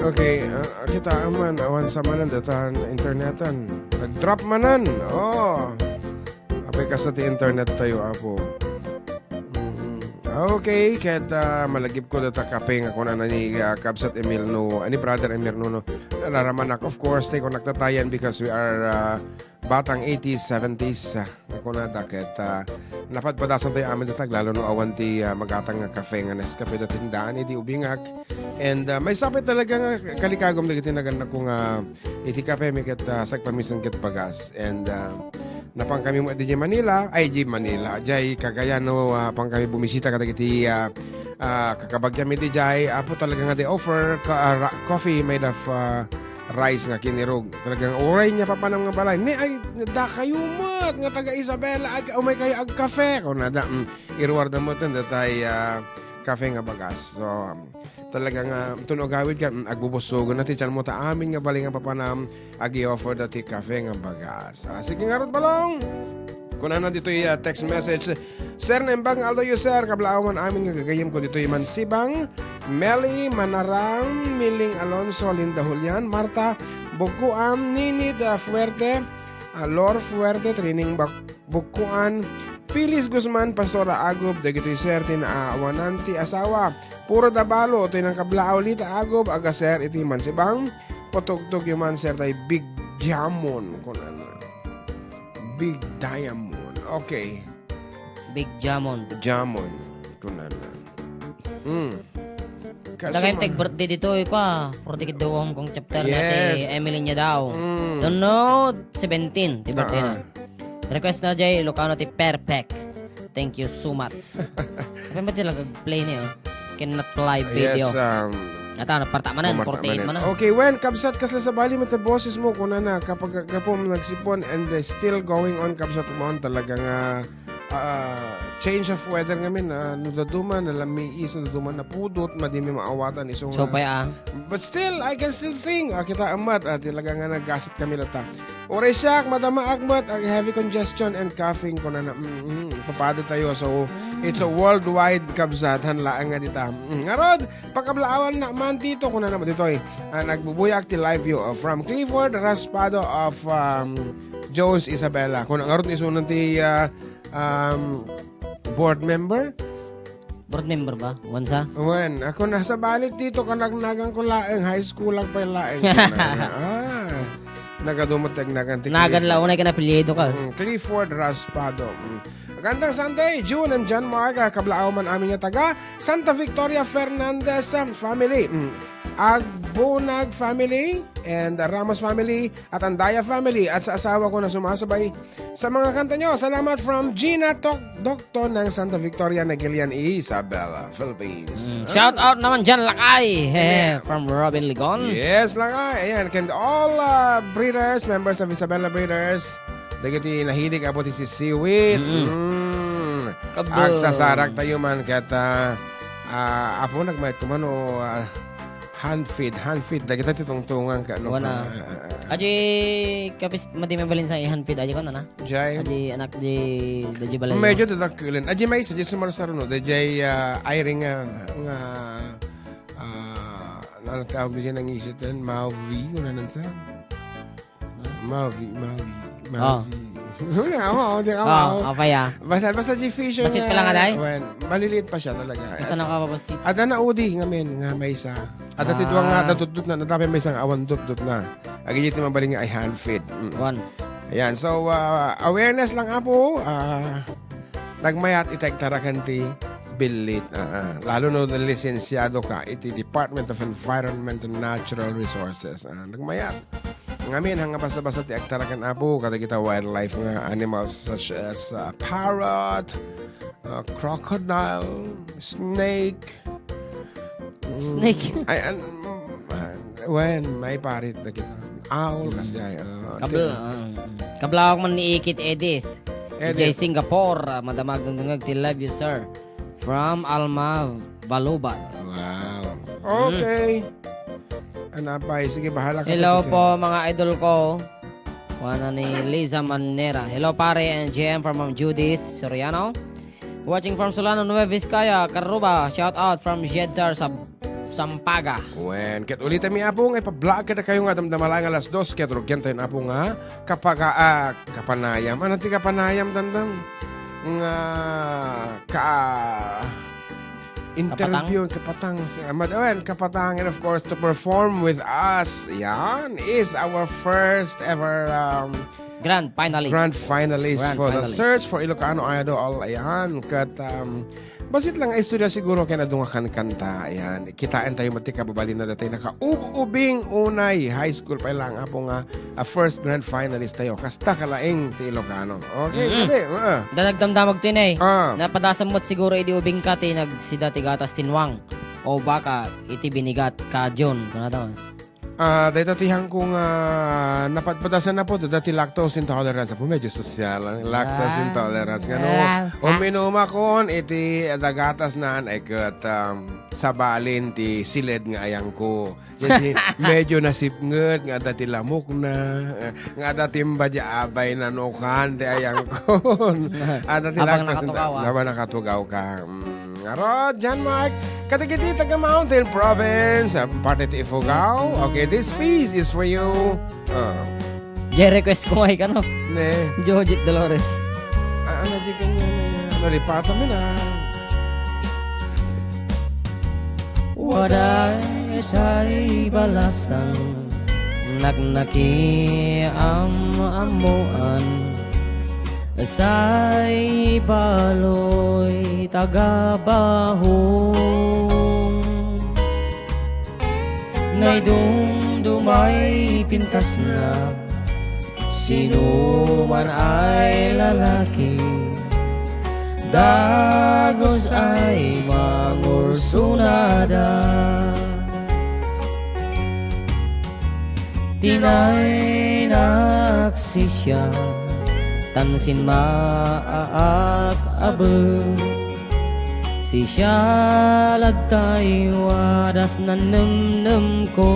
Okay, kita aman awan sa manan datan internetan. Nag-drop manan. Oh. Apay ka sa ti internet tayo apo. Okay, kahit malagip ko data kape nga kung ni Kabsat Emil no, ani brother Emil no, nalaraman ako. Of course, tayo nagtatayan because we are batang 80s, 70s. Ako na dakit. Napadpadasan tayo amin datag, lalo no awan ti magatang nga kape nga Nescafe da tindaan, di ubingak. And may sapit talaga nga kalikagom na kitinagan na kung iti kape, may kat sagpamisang kit bagas. And napang kami mo di Manila, jay Cagayan no, pang kami bumisita kada kiti kakabagyan mi di jay, apo talaga nga di offer coffee made of rice nga kinirog. Talagang oray niya pa panang nga balay. Ni ay da kayo mat nga taga Isabela umay kayo ag kafe ko na da iruwarda mo tan datay kafe nga bagas. So talagang tunog gawid ka agbubusugon natin chan mo ta amin nga balay nga papanam agi-offer dati kafe nga bagas. Sige nga rod balong. Kung ano dito yung text message, Sir Nembang Aldo User, kablaawan amin nga gagayim ko dito yung Mansibang, Meli Manarang, Miling Alonso, Linda Julian, Marta Bukuan, Ninid Fuerte, Lor Fuerte, Trining Bukuan, Pilis Guzman, Pastora Agob, dagito yung Sir, tinaawananti asawa, Puro Dabalo, ito yung kablaaw lita Agob, agaser, iti Mansibang, potugtog yung man Sir, tayo Big Jamon, kung ano. Big Diamond. Okay. Big Jamon. Jamon. Kunan. Dagay tag-birthday dito ko. Birthday daw kong chapter yes. Natin Emily niya daw. Don't know 17 ti birthday na. Request na jay Lucano ti perfect. Thank you so much. Apa ba talaga play niya? Cannot play video. Yes, Ata na partamanan 48 man. Okay, when kabsat kasla sa bali mo ta boses mo kuna na kapag kapom nagsipon and still going on kabsat mo talaga nga change of weather ngamin nudaduman nalamiis nudaduman na pudot madimi maawatan isong so pa but still I can still sing kita amat talaga nga naggasit kami lata. Oray siyak madama agmat ang heavy congestion and coughing kuna na papado tayo so it's a worldwide kabsat hanlaan nga dita. Ngarod pagkablaawan na man dito kuna na dito nagbubuyak ti live view from Clifford Raspado of Jones Isabela. Kuna ngarod isunan ti board member? Board member ba? Wansa? Wen, ako nasa balik dito kanagnagan ko laeng high school lang pa yung laeng. Nagadumutag naganti. Nagan la unay ka na apelyido ka. Clifford Raspado. Gandang Sunday, June and John Marga, kablaaw man amin nga taga Santa Victoria Fernandez family. Agbonag family and Ramos family at Andaya family at sa asawa ko na sumasabay sa mga kanta nyo. Salamat from Gina Doctor ng Santa Victoria Nagilian, Isabela, Philippines. Shout out naman dyan, Lakay, from Robin Ligon. Yes, Lakay. Ayan, can all breeders, members of Isabela Breeders, dagiti nahilig abot si Seaweed. Agsasarak tayo man kata apo nagmayat ko man o hand feed dagita titungtungan ka no. Wana. Aji kapis madi mabalin sa hand feed aji ko na. Jay. Aji anak di balay. Medyo dadakulen. Aji may suggest sumarsar no. Jay airing nga ano tawag diyan nang isitan Maui una nan sa. Maui. Apa ya? Basta G-Fisher basit pa lang aday? Maliliit pa siya talaga. Basta nakapabasit. Ada na udi ngamin nga may isa. At atidwa nga datudot na natapi may isang awan dut na. Agiyit naman baling nga ay hand feed. One. Ayan, so awareness lang apo. Nagmayat itegtarakanti bilit. Lalo no na lisensyado ka iti Department of Environment and Natural Resources. Nagmayat. Ngamin hanga basta-basta ti agtarakan apo kada kita wildlife nga animals such as parrot, crocodile, snake. Ay when may parit na kita. Owl kasi ay kablawak man ni Ikit Edis. DJ Singapore madamag ngag ti love you sir from Alma Baluban. Wow. Okay. Anapay, sige bahala ka. Hello po mga idol ko. Wana ni Liza Manera. Hello pare and GM from Judith Soriano. Watching from Solano, Nueva Vizcaya, Caruba. Shout out from Jeddah Sampaga. Wen, ket ulitin mi apong ipa-vlog kada kayo nga damdamala nga alas 2 ket rugyan tayo na apong nga kapanayam. Ano ti kapanayam dandam? Nga interview kapatang kapatang, and of course to perform with us. Yan is our first ever Grand finalist for the Search for Ilocano Idol. Ayan, kat basit lang istorya siguro kaya nadungakan kanta. Ayan, kitaan tayo matika babalin na datay naka-ubing unay high school pa lang apong first grand finalist tayo. Kasta kalaing ti Ilocano. Okay, Danagdamdamag tinay. Napadasam mo't siguro idi ubing ka ti nagsida ti gatas tinwang. O baka iti binigat ka John. Kuna daw. Dahil tatihang kong napadpadasan na po dati lactose intolerance. Apo medyo sosyal ang lactose intolerance. Uminom akon iti dagatas naan ay kat sabalin ti silid nga ayang ko. Jadi medyo nasipnget nga dati lamok na. Nga dati mbadya abay na nukan ti ayang ko. Dati lactose intolerance. Nakatugaw ka. Ngaro, John Mark, katigiti taga Mountain Province, parte ti Ifugao. Okay, this piece is for you. Request ko ay ka no? Ne. Jojit Dolores. Ano di kanya na nalipata mo na. Waday sa'y balasang nagnaki amuan. Say baloy tagabahong Nay dumay pintas na Sino man ay lalaki Dagos ay mangursunada Tinay naksisya Tansin maak abe Si siya lagtay wadas na nem ko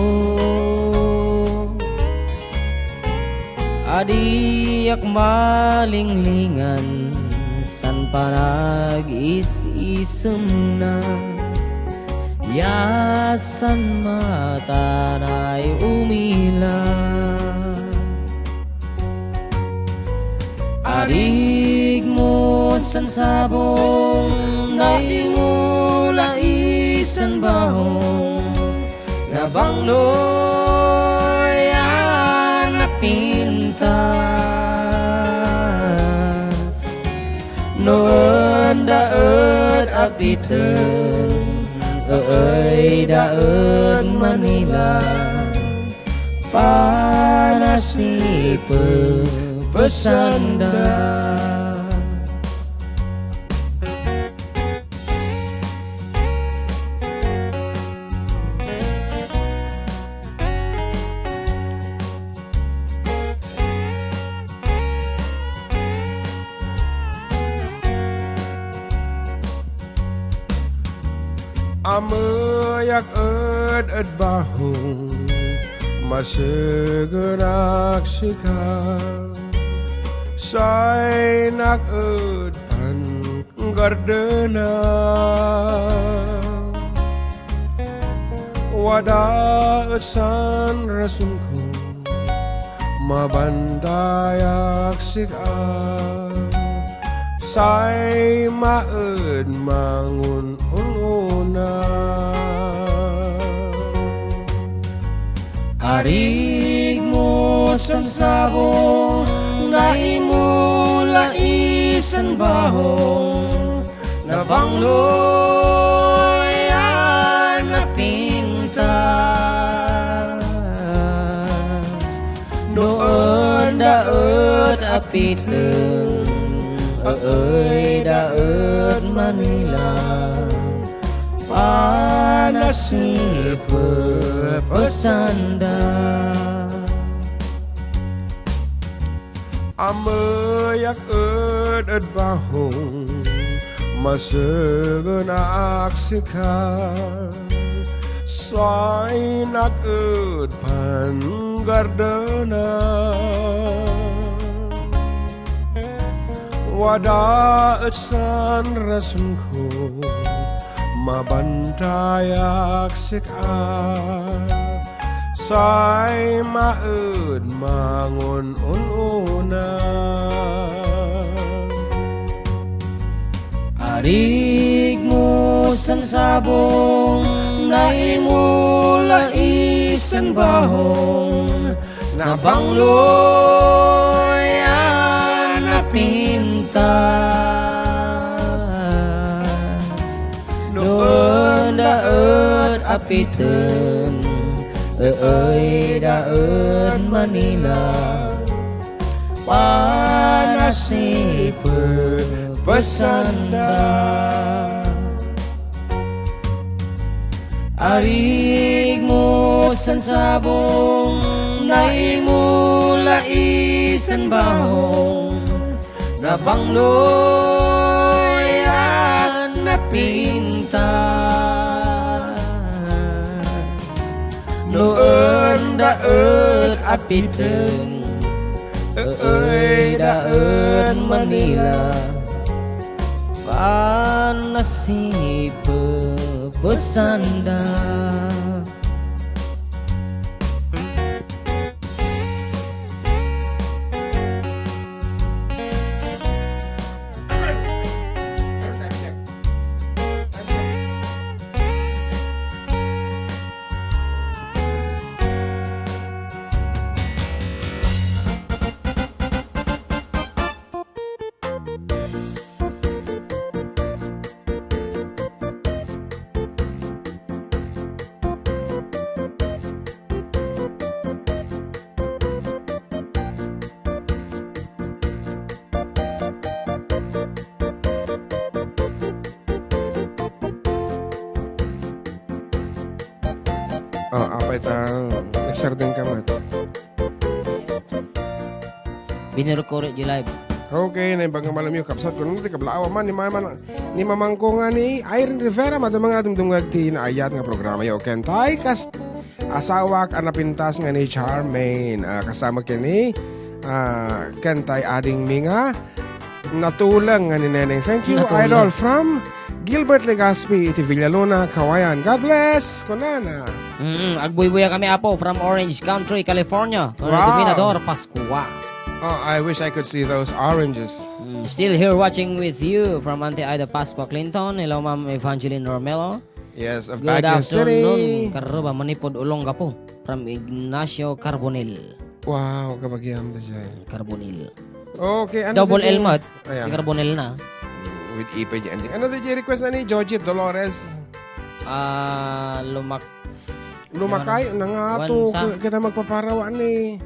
Adiak malinglingan San panag-is-isem na Yasan mata na'y umilag Arig mo san sabong naingula isan bahong Nabangloy anak pintas Noon daet apiten Eey daet Manila Panasipe pesanda Amayak ed bahong masegerak sikap Say naked pan gardena Wada san rasun ko Mabandayak sikap Say maed mangun ununa Arig mo san sabong naimula isan bahong Nabangloy anak pintas Noon daet apiten Eey daet Manila Panasipe pesanda Amayak ed bahong masegenak sikap Say naked pan gardena Wada san rasun ko mabantayak sikat say maud mangun ununa Arig mo san sabong naimula isan bahong nabangloy na pintas noon daot apiten daot Manila panasiper pesanda Arig mo san sabong naimula isan bahong nabangloy na pintas noon daot apiten daot Manila panasipa besanda apa ita nagsarding ka mat. binurukuri di live Okay, na ibang malam yung kapsat ko. Nung kablawa man, ni mamangko nga ni Irene Rivera, mga dumdungag ti na ayat nga programa yo. Kentay, asawak anapintas nga ni Charmaine. Kasama kini, kentay ading minga, natulang nga ni Neneng. Thank you, Natulang. Idol, from Gilbert Legaspi, iti Villalona, Kawayan. God bless, kunana. Agbuy-buya kami apo from Orange Country, California. Wow. Dominador Pascua. Oh, I wish I could see those oranges. Still here watching with you from Auntie Ida Pascua Clinton. Hello, Ma'am Evangeline Romelo. Yes, of Good Baguio afternoon. City. Karuba, manipod ulong ka po. From Ignacio Carbonil. Wow, kabagyam na siya. Carbonil. Okay, ano Double din L mat. Ayan. Carbonil na. With Ipe ending. Ano din yung request na ni Georgie Dolores? Lumakay, nangato. Wansa. Kita magpaparawan ni.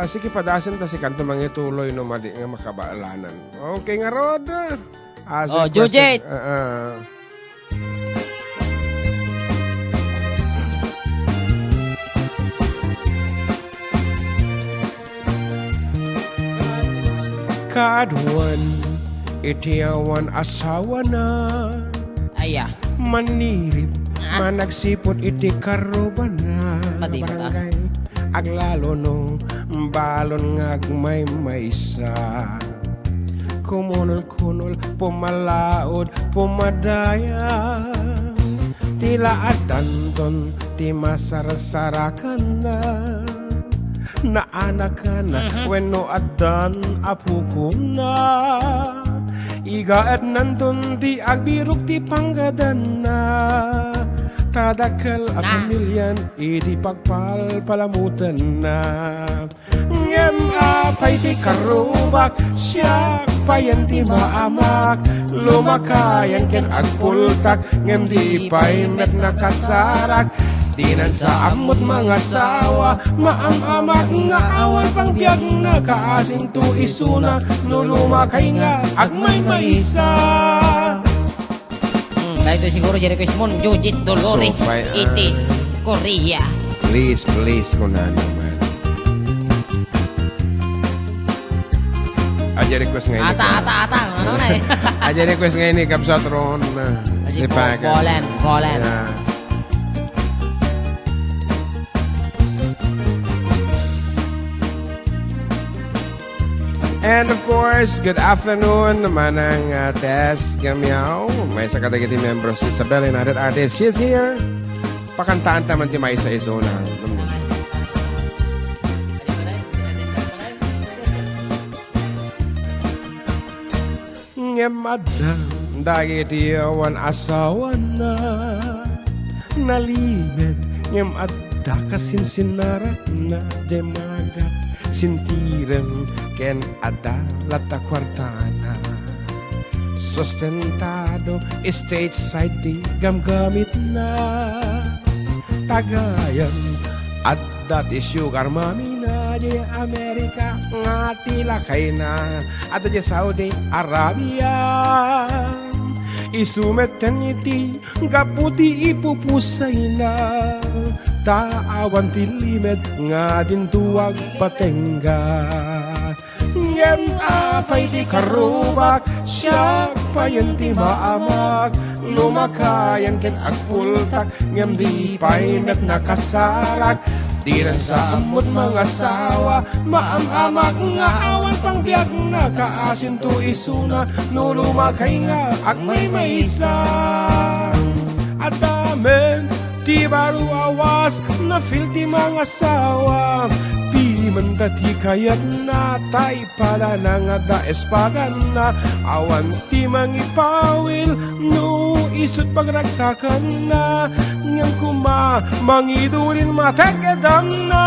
Sige, padasan ta si kanto mangituloy no madi nga makabaalanan. Okay nga, Rod. Jujit! Kaadwan, itiyawan asawa na. Aya. Manirip, managsipot iti karuban na. Pati ba ta? Barangay, aglalo no, balon ngag may maysa. Kumunol-kunol, pumalaod, pumadaya. Tila adanton, ti masarasarakan na. Naanak ka na, wenno adan apukong na. Igaat nanton ti agbirok ti panggadan na. Tadakal a pamilyan, idi pagpalpalamutan na. Ngem apay ti karubak, siya payan ti maamak. Lumakayan ken agpultak, ngem di pay met nakasarak. Dinan sa amot mga sawa, maamamak nga awan pang biyag nga kaasing tu isuna. Nulumakay nga agmay maisa. Dahil ito siguro yung request mo, Jujit Dolores, So, by, it is Korea. Please, kung na naman. Aja request ngayon. Ata. Ano na eh? Aja request ngayon ni Kapsatron. Kasi Golan. Yeah. And of course, good afternoon naman ang Tess Gamiao. May sa kadagiti membros si Isabel United Artist. She's here. Pakantaan taman ti may sa iso na. Ngemadang dagiti awan asawa na nalimed ngemadda kasinsinara na jemagat sintiren ken ada lata kwartana sustentado estate side di gamgamit na tagayan adat isyugar mamina di Amerika ngatila kay na at di Saudi Arabia isumeten iti kaputi ipupusay na taawan tilimet nga dintuwag patengga ngem apay di karubak siya payan ti maamag lumakayan ken agpultak ngem di paymet nakasarak di rin sa amot mga sawa maamamak nga awan pang biyak na kaasin to isuna no lumakay nga agmay maysa at damen di baru awas na feel ti mga sawa di man tati kayat na tay pala na nga da espagan na awan ti mangipawil no isut pagragsakan na ngam kuma mangidurin matagedam na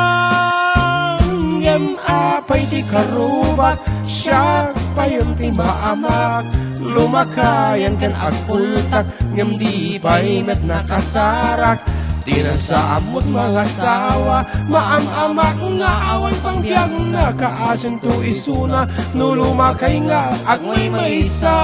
ngam apay ti karubat siya payon ti maamak lumakayan kan agpultak ngam di pay met nakasarak di na sa amot mga sawa maamamak nga awan pang biyag na kaasin to isuna no lumakay nga agmay maysa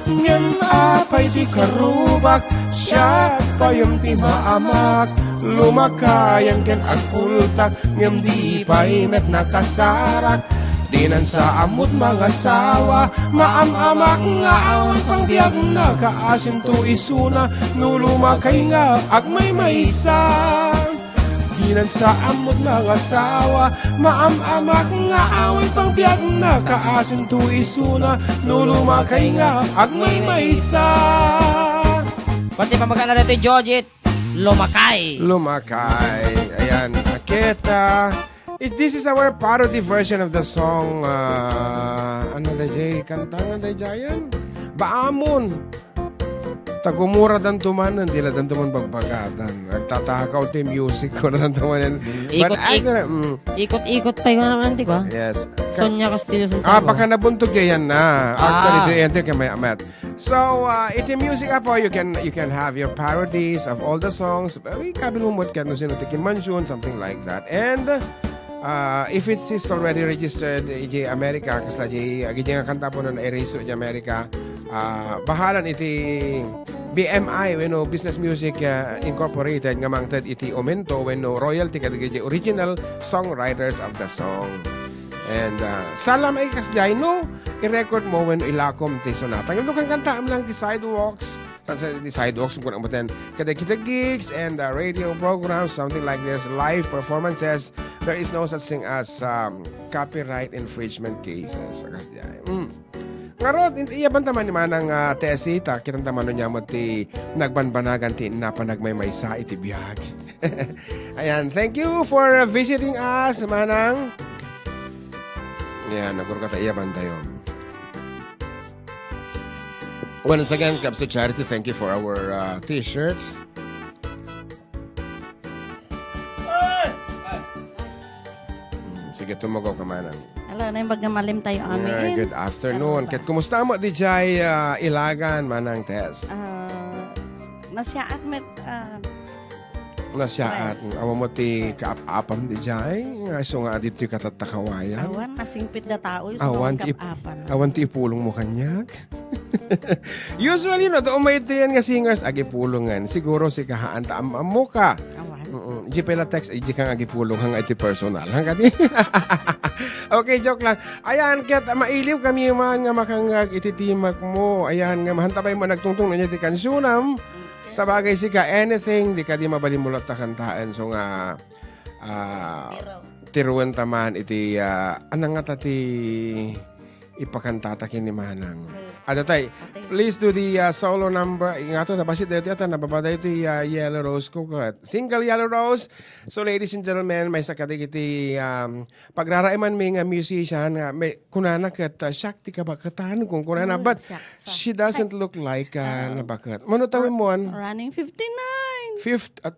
ngam apay ti karubak siya payam ti maamak lumakayan ken agpultak ngam di pay met nakasarak dinan sa amot mga sawa maamamak nga awan pang biyag na kaasin to isuna no lumakay nga agmay maysa dinan sa amot mga sawa maamamak nga awan pang biyag na kaasin to isuna no lumakay nga agmay maysa. Pati pamagan na natin, Jojit. Lumakay. Lumakay. Ayan. Akita. This is our parody version of the song. Ano na jay? Kanta nga na jayan? Baamon. Tagumura dan tumanan. Dila dan tuman bagbagatan. Nagtatakaw ti music ko na dan tumanan. Ikot-ikot pa yung naman, di ba? Yes. Sonia Castillo Santiago. Baka nabuntog yan na. Actually, ito yung may amet. So, iti music po, you can have your parodies of all the songs. Kabilumot ka no sinutikin mansion, something like that. And if it is already registered iti America, kasla iti nga kanta po na na-erase iti America, bahalan iti BMI, Business Music Incorporated, nga mangtad iti aumento, royalty kadagiti original songwriters of the song. And salam ay kasjay no i-record mo when ilakom ti sonata. Ngam kang kanta lang ti sidewalks. The sidewalks kung ang kada kita gigs and radio programs, something like this, live performances. There is no such thing as copyright infringement cases. Kasjay. Ngarot, iyaban taman naman ang tesita, kitang taman niya mo ti nagbanbanagan ti napanagmay sa iti biyag. Ayan, thank you for visiting us, manang. Yan, nagurkata iyaban tayo. Once again, Caps to Charity, thank you for our t-shirts. Sige, tumago ka manang. Hello, na yung bagamalim tayo amin. Good afternoon. Kat kumusta mo di jay Ilagan manang Tess? Nasyaat met Nasyaat. Awa mo ti kaap-apam di jay. So nga dito yung katatakawayan. awan nasingpit na tao yung Awan mga ti kapapan. awan ti ipulong mo kanyag. Usually no, doon may yan nga singers agipulungan. Siguro si kahaan ta mo ka. Awan. Di pala text, di kang agipulong hang iti personal. Hang kati. Okay, joke lang. Ayan, kat mailiw kami man nga makangag ititimak mo. Ayan nga mahantabay mo nagtungtong na niya ti kansyunam. Sa bagay si ka anything, di ka di mabalimulot ta kantaan. So nga tiruan taman iti anang nga tati ipakantatakin ni Manang. Ada tay, please do the solo number. Ingato, nabasit dito yata, nababada ito Yellow Rose ko. Single Yellow Rose. So ladies and gentlemen, may sakatig iti pagraraiman may nga musician, may kunana kat Shakti ka bakatan kung kunana, but she doesn't look like na bakat. Mano tawin mo an? Running 59.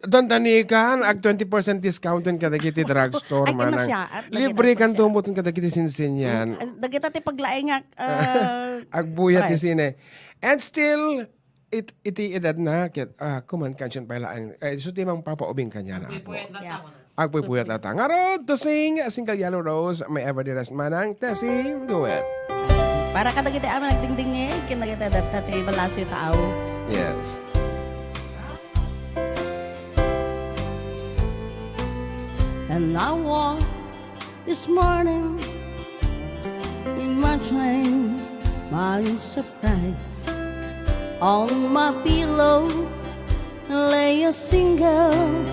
Doon tanikan, ag 20% discountin ka dagiti drugstore, Ay, Manang. siya, at Libre dagita kan po siya. tumutin ka dagiti sinsinyan. Dagita ti paglaing nga. Agbuya ti Price. sine. And still, iti edad na, kuman kansyon pa ilaan. So, di mang papaubing kanya na po. Yeah. Agpuypuyat ata. Ngarod, to sing, Single Yellow Rose, may ever the rest Manang, tesing, do it. Para ka dagiti aman nagdingding niya, kinagita data ti balasyo tao. Yes. And I walked this morning, imagining my surprise. On my pillow lay a single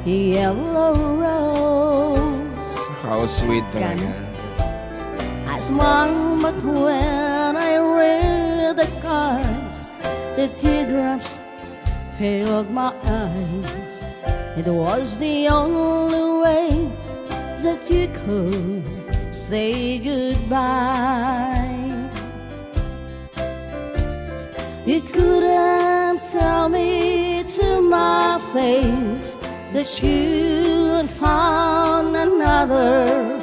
yellow rose. How sweet talaga. I smiled, but when I read the cards, the teardrops filled my eyes. It was the only way that you could say goodbye. You couldn't tell me to my face that you had found another,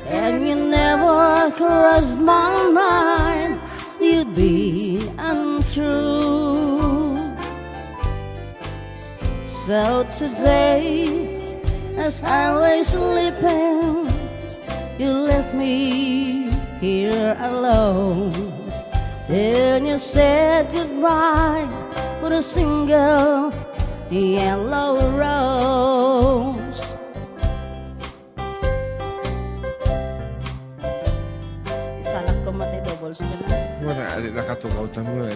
and you never crossed my mind you'd be untrue. So today, as I lay sleeping, you left me here alone. Then you said goodbye with a single yellow rose. Salak ko mati doubles ka na. Wala, nakatugaw tamo.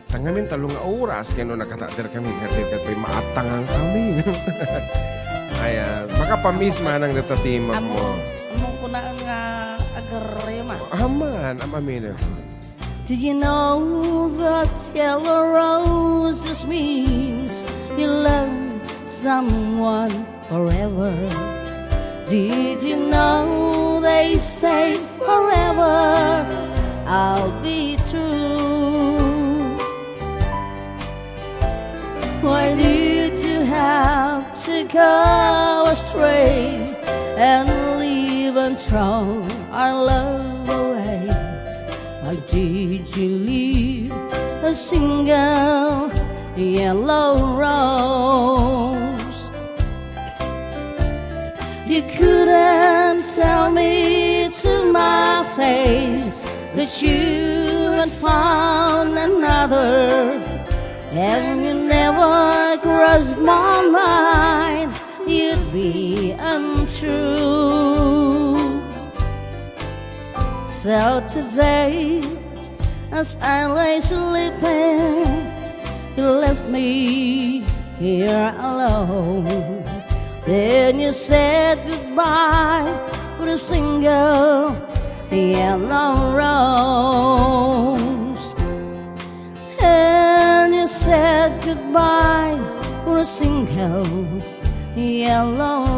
Tangamin talong oras, kaya nung nakatatir kami, katir maatangan kami. Ayan, makapamis Manang datatimag mo. Among ko na nga agarema. Aman, amamin. Did you know that yellow roses means you love someone forever? Did you know they say forever I'll be true? Why did you have to go astray and leave and throw our love away? Why did you leave a single yellow rose? You couldn't tell me to my face that you had found another, and you never crossed my mind you'd be untrue. So today, as I lay sleeping, you left me here alone. Then you said goodbye with a single yellow rose. And you said goodbye with a single yellow